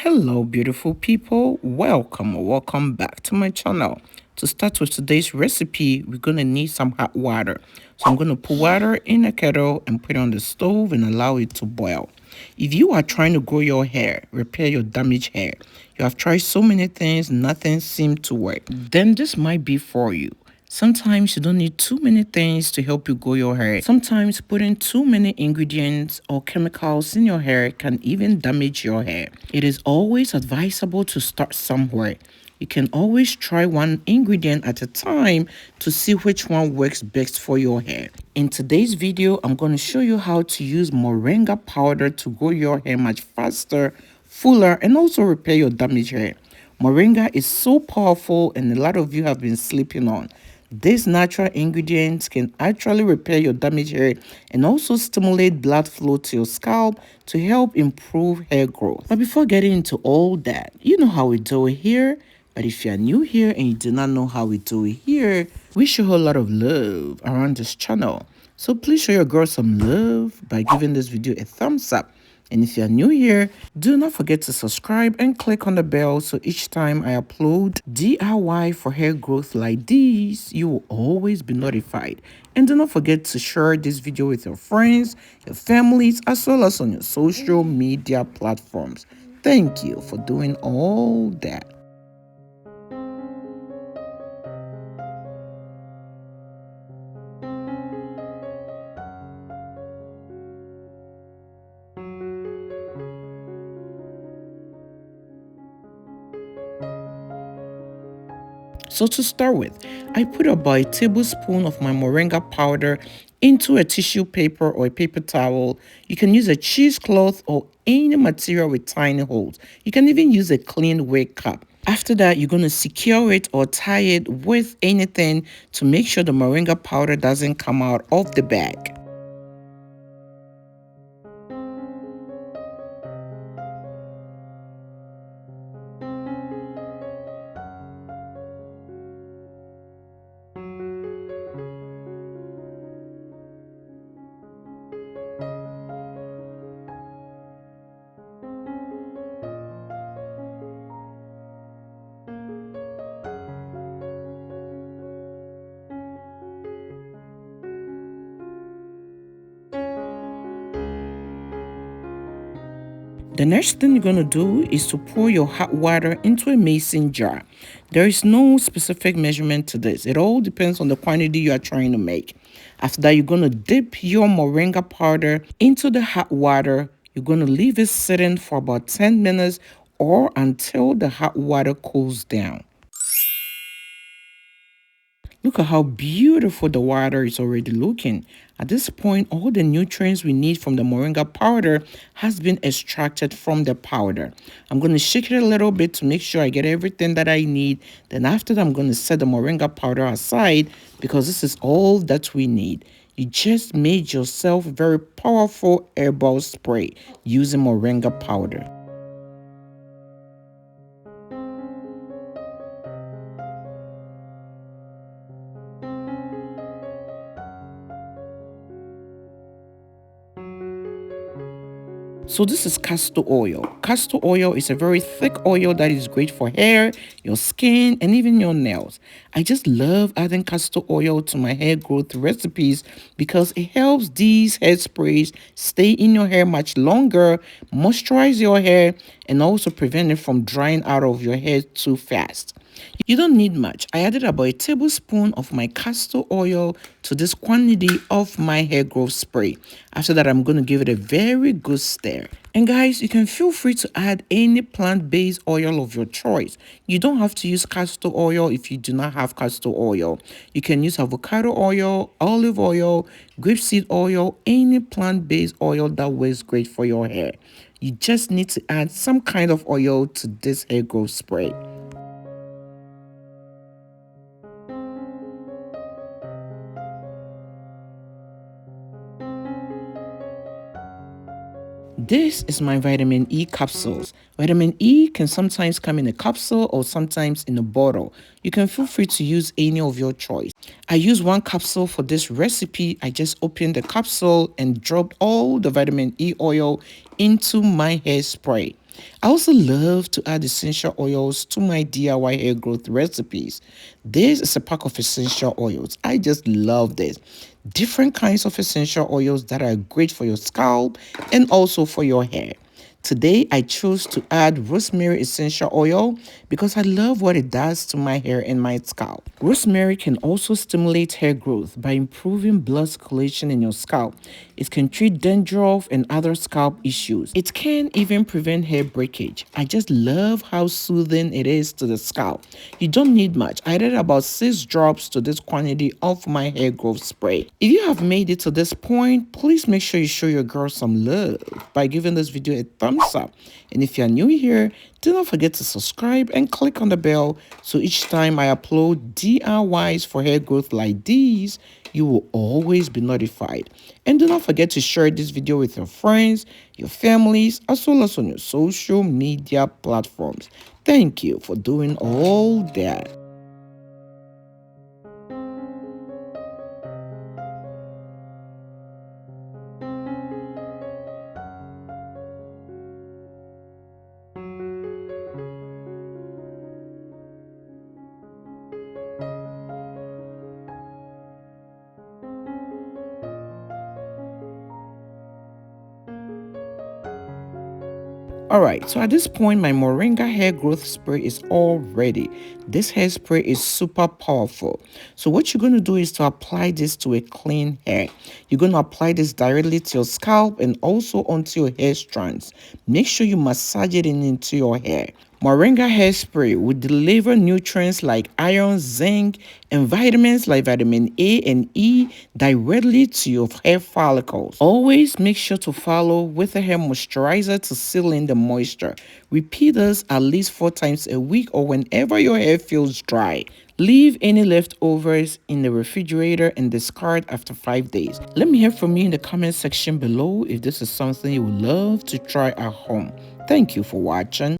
Hello, beautiful people. Welcome back to my channel. To start with today's recipe, we're going to need some hot water. So I'm going to put water in a kettle and put it on the stove and allow it to boil. If you are trying to grow your hair, repair your damaged hair, you have tried so many things, nothing seemed to work, then this might be for you. Sometimes you don't need too many things to help you grow your hair. Sometimes putting too many ingredients or chemicals in your hair can even damage your hair. It is always advisable to start somewhere. You can always try one ingredient at a time to see which one works best for your hair. In today's video, I'm going to show you how to use moringa powder to grow your hair much faster, fuller, and also repair your damaged hair. Moringa is so powerful and a lot of you have been sleeping on. These natural ingredients can actually repair your damaged hair and also stimulate blood flow to your scalp to help improve hair growth. But before getting into all that, you know how we do it here. But if you are new here and you do not know how we do it here, we show a lot of love around this channel. So please show your girl some love by giving this video a thumbs up. And if you're new here, do not forget to subscribe and click on the bell so each time I upload DIY for hair growth like this, you will always be notified. And do not forget to share this video with your friends, your families, as well as on your social media platforms. Thank you for doing all that. So to start with, I put about a tablespoon of my moringa powder into a tissue paper or a paper towel. You can use a cheesecloth or any material with tiny holes. You can even use a clean wig cup. After that, you're going to secure it or tie it with anything to make sure the moringa powder doesn't come out of the bag. The next thing you're going to do is to pour your hot water into a mason jar. There is no specific measurement to this. It all depends on the quantity you are trying to make. After that, you're going to dip your moringa powder into the hot water. You're going to leave it sitting for about 10 minutes or until the hot water cools down. Look at how beautiful the water is already looking. At this point, all the nutrients we need from the moringa powder has been extracted from the powder. I'm going to shake it a little bit to make sure I get everything that I need. Then after that, I'm going to set the moringa powder aside because this is all that we need. You just made yourself a very powerful herbal spray using moringa powder. So this is castor oil. Castor oil is a very thick oil that is great for hair, your skin, and even your nails. I just love adding castor oil to my hair growth recipes because it helps these hair sprays stay in your hair much longer, moisturize your hair, and also prevent it from drying out of your hair too fast. You don't need much. I added about a tablespoon of my castor oil to this quantity of my hair growth spray. After that, I'm going to give it a very good stir. And guys, you can feel free to add any plant-based oil of your choice. You don't have to use castor oil if you do not have castor oil. You can use avocado oil, olive oil, grapeseed oil, any plant-based oil that works great for your hair. You just need to add some kind of oil to this hair growth spray. This is my vitamin E capsules. Vitamin E can sometimes come in a capsule or sometimes in a bottle. You can feel free to use any of your choice. I use one capsule for this recipe. I just opened the capsule and dropped all the vitamin E oil into my hairspray. I also love to add essential oils to my DIY hair growth recipes. This is a pack of essential oils. I just love this. Different kinds of essential oils that are great for your scalp and also for your hair. Today, I chose to add rosemary essential oil because I love what it does to my hair and my scalp. Rosemary can also stimulate hair growth by improving blood circulation in your scalp. It can treat dandruff and other scalp issues. It can even prevent hair breakage. I just love how soothing it is to the scalp. You don't need much. I added about 6 drops to this quantity of my hair growth spray. If you have made it to this point, please make sure you show your girl some love by giving this video a thumbs up. And if you're new here, do not forget to subscribe and click on the bell so each time I upload DIYs for hair growth like these, you will always be notified. And do not forget to share this video with your friends, your families, as well as on your social media platforms. Thank you for doing all that. All right, so at this point, my moringa hair growth spray is all ready. This hairspray is super powerful. So what you're going to do is to apply this to a clean hair. You're going to apply this directly to your scalp and also onto your hair strands. Make sure you massage it into your hair. Moringa hairspray will deliver nutrients like iron, zinc, and vitamins like vitamin A and E directly to your hair follicles. Always make sure to follow with a hair moisturizer to seal in the moisture. Repeat this at least 4 times a week or whenever your hair feels dry. Leave any leftovers in the refrigerator and discard after 5 days. Let me hear from you in the comment section below if this is something you would love to try at home. Thank you for watching.